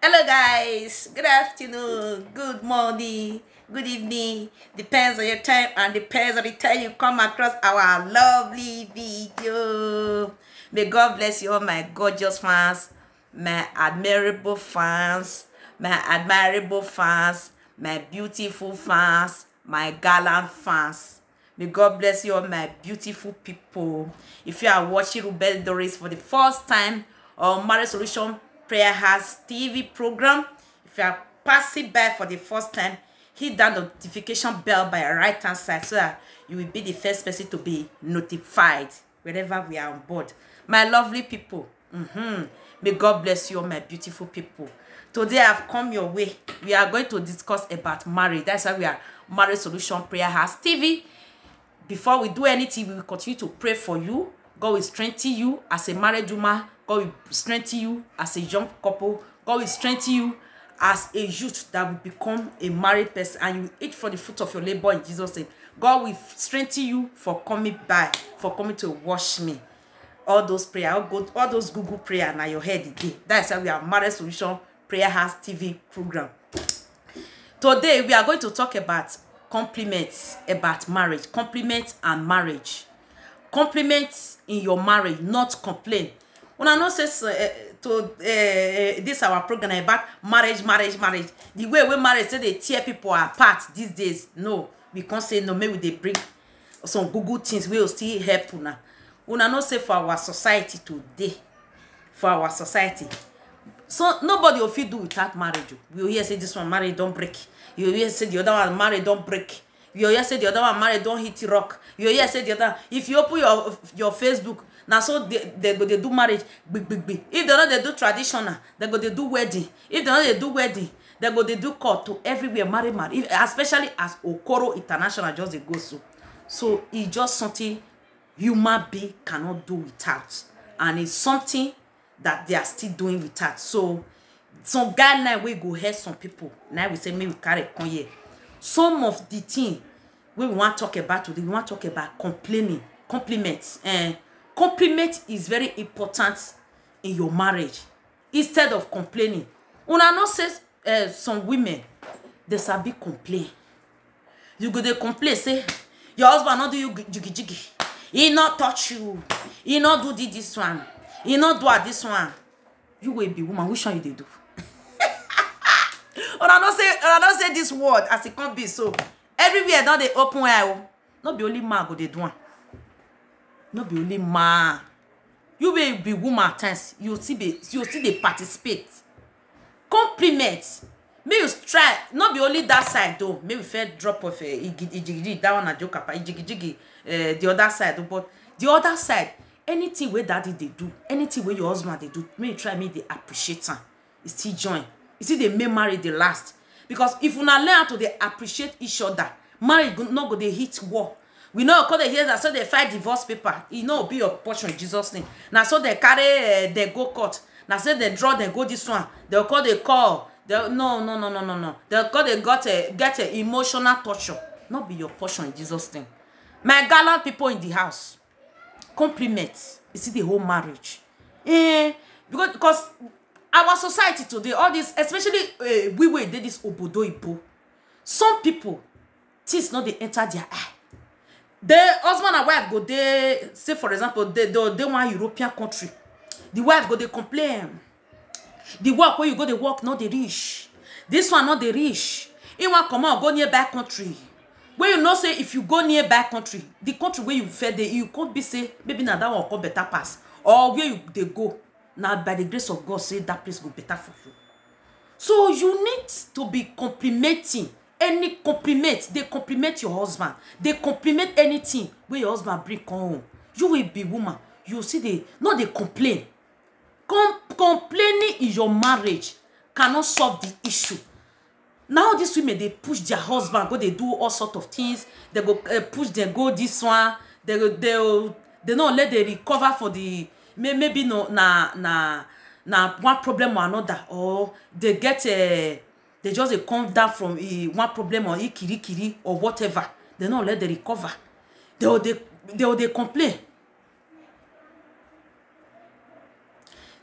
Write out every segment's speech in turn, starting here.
Hello guys, good afternoon, good morning, good evening, depends on your time and depends on the time you come across our lovely video. May God bless you all my gorgeous fans, my admirable fans, my beautiful fans, my gallant fans. May God bless you all my beautiful people. If you are watching Rubel Doris for the first time on Marriage Solution Prayer House TV program, if you are passing by for the first time, hit that notification bell by your right hand side so that you will be the first person to be notified whenever we are on board. My lovely people, may God bless you all my beautiful people. Today I've come your way. We are going to discuss about marriage. That's why we are Marriage Solution Prayer House TV. Before we do anything, we will continue to pray for you. God will strengthen you as a married woman. God will strengthen you as a young couple. God will strengthen you as a youth that will become a married person, and you will eat for the fruit of your labor in Jesus' name. God will strengthen you for coming by, for coming to wash me. All those prayer, all those Google prayer na your head today. That's why we are Marriage Solution Prayer House TV program. Today we are going to talk about compliments about marriage. Compliments and marriage. Compliments in your marriage, not complain. When I know says this our program about marriage. The way we marriage say they tear people apart these days. No, we can't say no. Maybe they bring some Google things we will still help una. Una know say for our society today, for our society. So nobody of you do without marriage. We will hear say this one marriage don't break. You will hear say the other one marriage don't break. You will hear say the other one marriage don't hit rock. You will hear say the other. If you open your Facebook, now so they go they do marriage big. If they not they do traditional, they go they do wedding. If they not they do wedding, they go they do court to everywhere marry. If, especially as Okoro International just they go so it's just something human being cannot do without, and it's something that they are still doing without. So some guideline we go help some people. Now we say maybe we carry on here. Some of the thing we want to talk about today, we want to talk about complaining, compliments. Compliment is very important in your marriage. Instead of complaining, una not say some women they sabi complain. You go they complain say your husband not do you jiggy. He not touch you. He not do this one. He not do this one. You will be woman. Which one you they do? I don't say this word as it can't be so. Everywhere down they open where not be only man go they do one. Not be only man. You will be woman at times. You see they participate. Compliments. May you try. Not be only that side though. Maybe fair drop of a that one a joke up. The other side, but the other side, anything where daddy they do, anything where your husband they do, may you try me they appreciate them. You still join. You see they may marry the last. Because if you not learn how to they appreciate each other, marriage not go they hit war. We know because they hear that so they fight divorce paper. You know be your portion in Jesus' name. Now so they carry they go court. Now say they draw they go this one. They'll call they call. No. They'll call they get a emotional torture. Not be your portion in Jesus' name. My gallant people in the house, compliments. You see the whole marriage. Because our society today, all this, especially we did this obodo ibo. Some people, things not they enter their eye. The husband and wife go they say for example they want European country. The wife go they complain. The work where you go they work not they rich. This one not they rich. He want come out go nearby country. Where you know say if you go nearby country, the country where you fed you could be say maybe now that one come better pass, or where you they go now by the grace of God say that place go better for you. So you need to be complimenting. Any compliment, they compliment your husband. They compliment anything where your husband bring home. You will be woman. You see they complain. Complaining in your marriage cannot solve the issue. Now these women they push their husband, go they do all sort of things. They go push them go this one. They not let they recover for the maybe no na one problem or another, or they get they just come down from one problem or kiri or whatever. They not let they recover. They complain.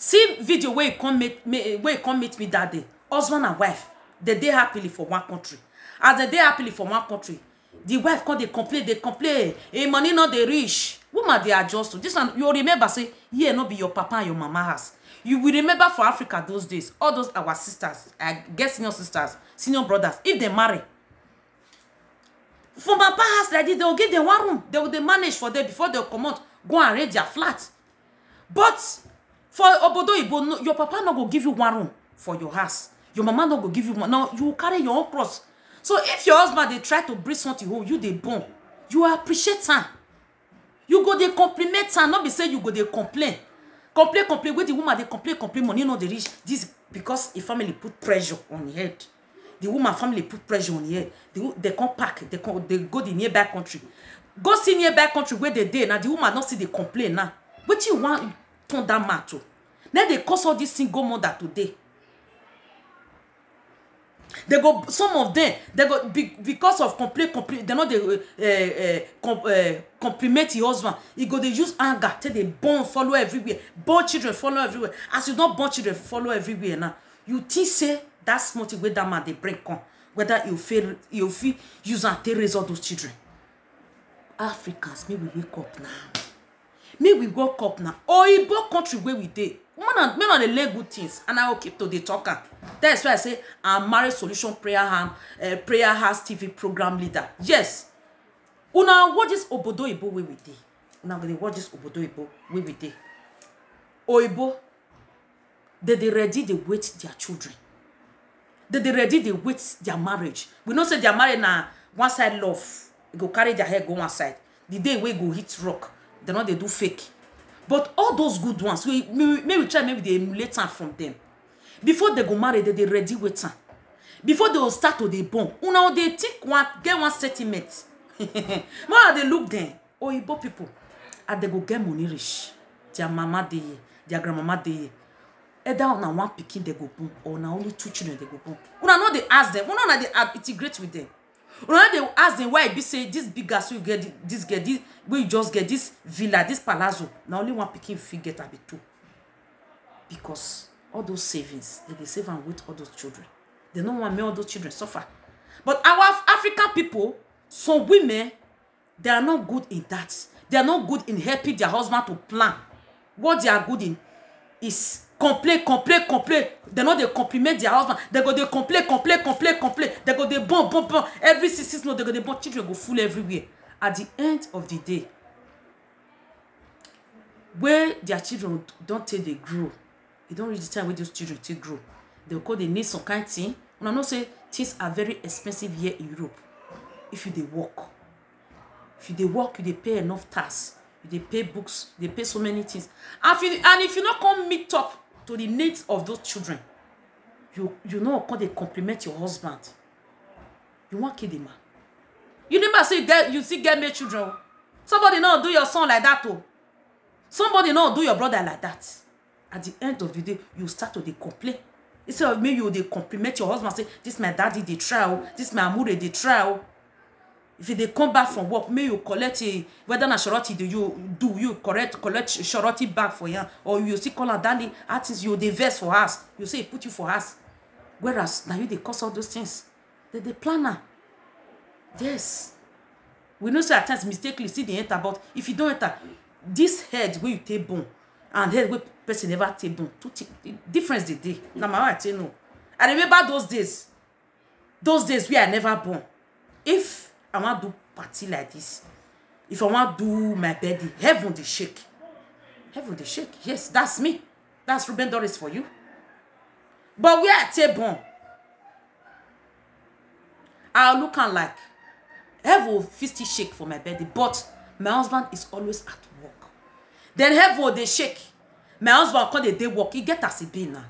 See video where you come meet me that day. Husband and wife, they dey happily for one country. As they dey happily for one country, the wife come they complain. Hey, money not they rich. Woman they adjust to this one. You remember say, yeah, not be your papa and your mama house. You will remember for Africa those days, all those our sisters, I guess senior sisters, senior brothers, if they marry. For my house like this, they will give them one room. They will manage for them before they come out, go and rent their flat. But for Obodo Ibo, no, your papa not go give you one room for your house. Your mama not go give you one. Now you will carry your own cross. So if your husband they try to bring something home, you they born, you appreciate her. You go they compliment her, not be say you go they complain. Complain with the woman they complain money no they reach. This because a family put pressure on your head. The woman family put pressure on your head. They come pack, they go the nearby country. Go see nearby country where they dey. Now the woman not see they complain now. What you want turn that man to? Then they cause all this single mother today. They go, some of them, they go because of complain. They know they compliment your husband. You go they use anger till they born follow everywhere. Born children follow everywhere. As you don't born children follow everywhere now. You think say that's small thing where that man they bring come. Whether you feel use and raise all those children. Africans, may we wake up now. May we wake up now. Or Igbo country where we dey. Man on the learn good things, and I will keep to the talker. That's why I say I'm Marriage Solution Prayer House TV program leader. Yes. Una watch this Obodo Ibo where we dey. Una gonna watch this Obodo Ibo where we dey. Oibo, they ready they wait their children. They ready they wait their marriage. We don't say their marriage na one side love. They go carry their hair go one side. The day we go hit rock, they know they do fake. But all those good ones, maybe try maybe they emulate from them. Before they go marry, they ready with time. Before they will start to the born, now they take one, get one settlement. Now they look then, Igbo people, and they go get money rich. Their mama dey, their grandmama dey. Either on one pikin they go born, or na only 2 children they go born. Una know they ask them, una they integrate with them. Una they ask them why be say this big gas you get this we just get this villa, this palazzo. Now only one pikin fit get abi 2. Because all those savings, they save and with all those children. They don't want me all those children suffer. But our African people, some women, they are not good in that. They are not good in helping their husband to plan. What they are good in is complain. They know they compliment their husband. They go they complain. They go they bomb. Every 6 months they go they bomb. Children go full everywhere. At the end of the day, where their children don't take they grow, they don't reach the time where those children take grow. They go they need some kind of thing. And I know say things are very expensive here in Europe. If you they work, you they pay enough tax. They pay books, they pay so many things. And if you not come meet up to the needs of those children, you know how they compliment your husband. You want kill the man. You never say you see get made children. Somebody not do your son like that too. Somebody not do your brother like that. At the end of the day, you start to complain. Instead of maybe you they compliment your husband, say this my daddy they try, this my amure they try. If they come back from work, may you collect whether na shorty you collect shorty back for you, or you see call her daddy artist you the vest for us. You say put you for us. Whereas now you they cause all those things. They planner. Yes. We know say at times mistakenly see the enter, but if you don't enter, this head where you take bone and head where person never take bone, difference the day. Now my wife say no. I remember those days where I never born. If I want to do party like this, if I want to do my birthday, heaven they shake. Heaven they shake. Yes, that's me. That's Ruben Doris for you. But where I take born, I look and like heaven will still shake for my birthday, but my husband is always at work. Then heaven they shake. My husband call the day work. He get as a be now.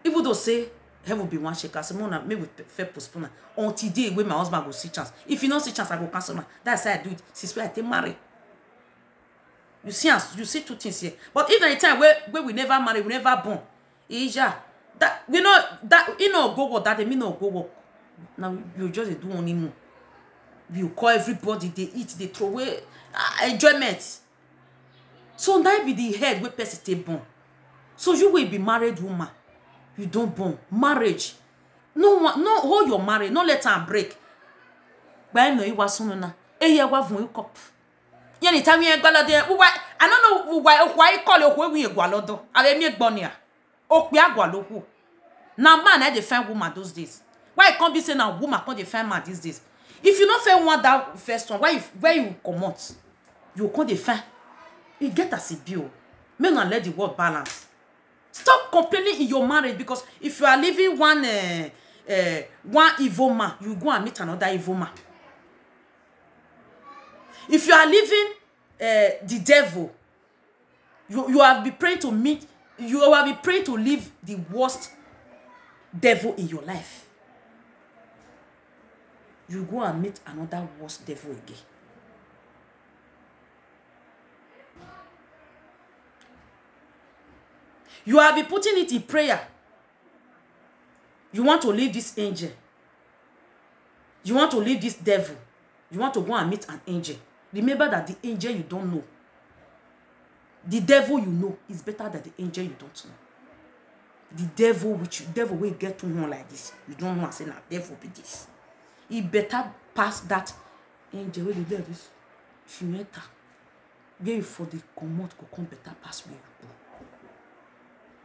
Even though say heaven will be one shake, I say no, maybe we fair postpone until day when my husband go see chance. If you not see chance, I go cancel now. That's how I do it. Since where I take marry. You see 2 things here. But if any time where we never marry, we never born, Asia that we know that you know go work that they mean no go work. Now you just do only more. You call everybody, they eat, they throw away enjoyment. So now be the head where person stay born. So you will be married woman. You don't born. Marriage. No one, no hold your marriage. No let her break. But no, you was soon na. Eh, you have one cup. Yani time you go there. I don't know why you call it when you go lodo. I me gbonia. O pe agwa loku. Now man I defend woman those days. Why can't be saying now woman can't defend man these days? If you not fair one that first one, where you come out? You can't defend. You get as a bill. May not let the world balance. Stop complaining in your marriage, because if you are living one evil man, you go and meet another evil man. If you are living the devil, you have been praying to meet, you have been praying to live the worst devil in your life. You go and meet another worst devil again. You have been putting it in prayer. You want to leave this angel. You want to leave this devil. You want to go and meet an angel. Remember that the angel you don't know, the devil you know, is better than the angel you don't know. The devil will get to know like this. You don't know and say, nah, devil be this. He better pass that angel where you do this. If you enter, get for the commode go come better pass where you go.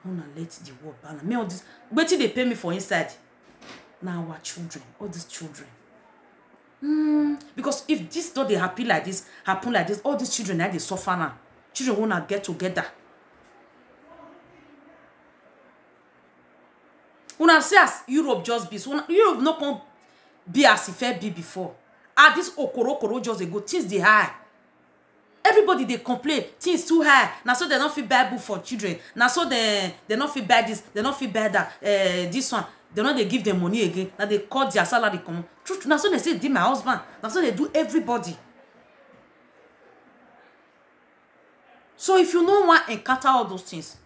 I wanna let the world balance. Me all this, wait till they pay me for inside. Now our children, all these children. Because if this don't they happen like this, all these children now they suffer now. Children wanna get together. Una say as Europe just be, so Europe not come be as if it be before. This okoro just they go, things they high. Everybody they complain, things too high. Now so they don't feel bad book for children. Now so they not feel bad this, they not feel bad that this one. They not they give them money again. Now they cut their salary come. Truth. Now so they say, "Did my husband?" Now so they do everybody. So if you don't want to encounter all those things,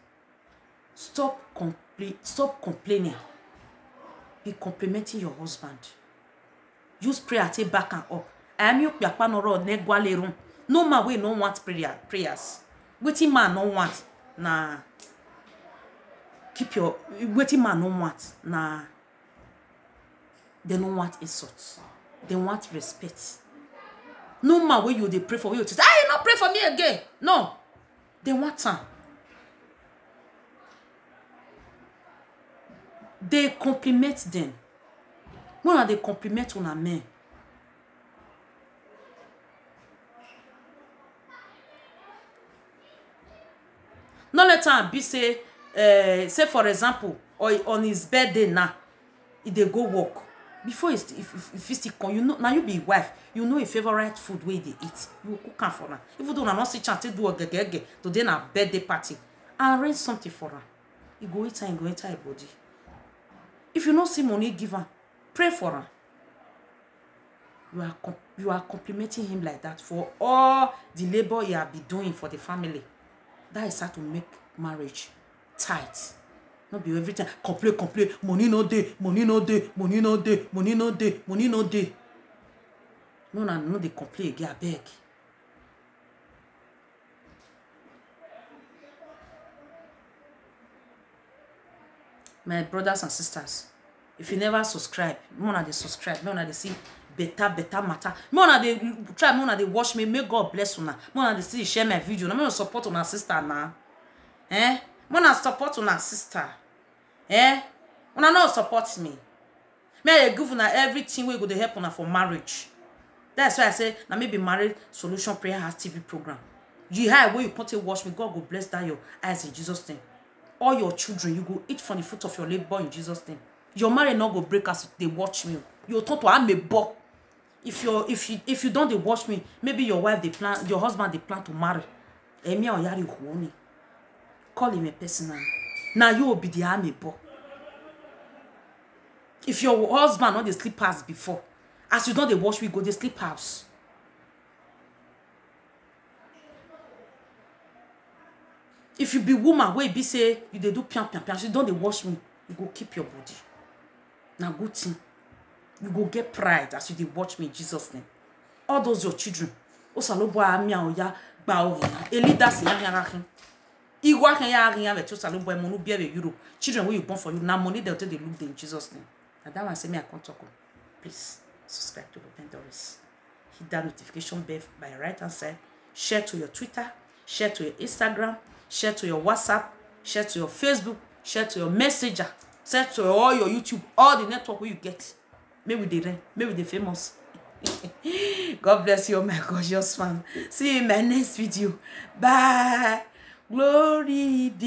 stop complaining. Be complimenting your husband. Use prayer take back and up. I am you negwalerun. No man we no want prayers. Waiting man no want. Nah. Keep your waiting man no want. Nah. They don't want insults. They want respect. No man where you they pray for you. Say, you not pray for me again. No. They want time. They compliment them. When are they compliment on a man? Not let time be say for example, or on his birthday now, if they go work. Before if still come, you know now you be wife, you know your favorite food where they eat. You cook am for her. Even though not see chance to do a gege today na birthday party, and arrange something for her. You go eat and go enter her body. If you not see money, give her. Pray for her. You are complimenting him like that for all the labor you have been doing for the family. That is how to make marriage tight. Not be every time complain. Money no day. No, they complain again. I beg. My brothers and sisters, if you never subscribe, more they subscribe, more they see better matter. More they try, more they watch me. May God bless you now. More they see share my video. Now support on our sister now. More support on our sister. Una not support me. May I give una everything we go to help una for marriage. That's why I say now maybe marriage solution prayer has TV program. You have where you put to watch me. God will bless that your eyes in Jesus' name. All your children, you go eat from the fruit of your labor in Jesus' name. Your marriage not go break as they watch me. You talk to I'm a buck. If you don't they watch me, maybe your wife they plan, your husband they plan to marry. Emi or yari huoni. Call him a person now you will be the army buck. If your husband not they sleep house before, as you don't they watch me go they sleep house. If you be woman where be say you they do pian, you don't they watch me, you go keep your body. Now good thing. You go get pride as you they watch me in Jesus' name. All those your children. Osalobo amia oya ba ori. A leader say Igwa can ya ring with 2 salon boy monu be Europe. Children will you born for you. Now money they'll tell they look in Jesus' name. And that one say me I can't talk. Please subscribe to Ruben Doris. Hit that notification bell by your right hand side. Share to your Twitter, share to your Instagram, share to your WhatsApp, share to your Facebook, share to your Messenger, share to all your YouTube, all the network where you get. Maybe they reign, maybe they famous. God bless you, my gorgeous fan. See you in my next video. Bye. Glory be.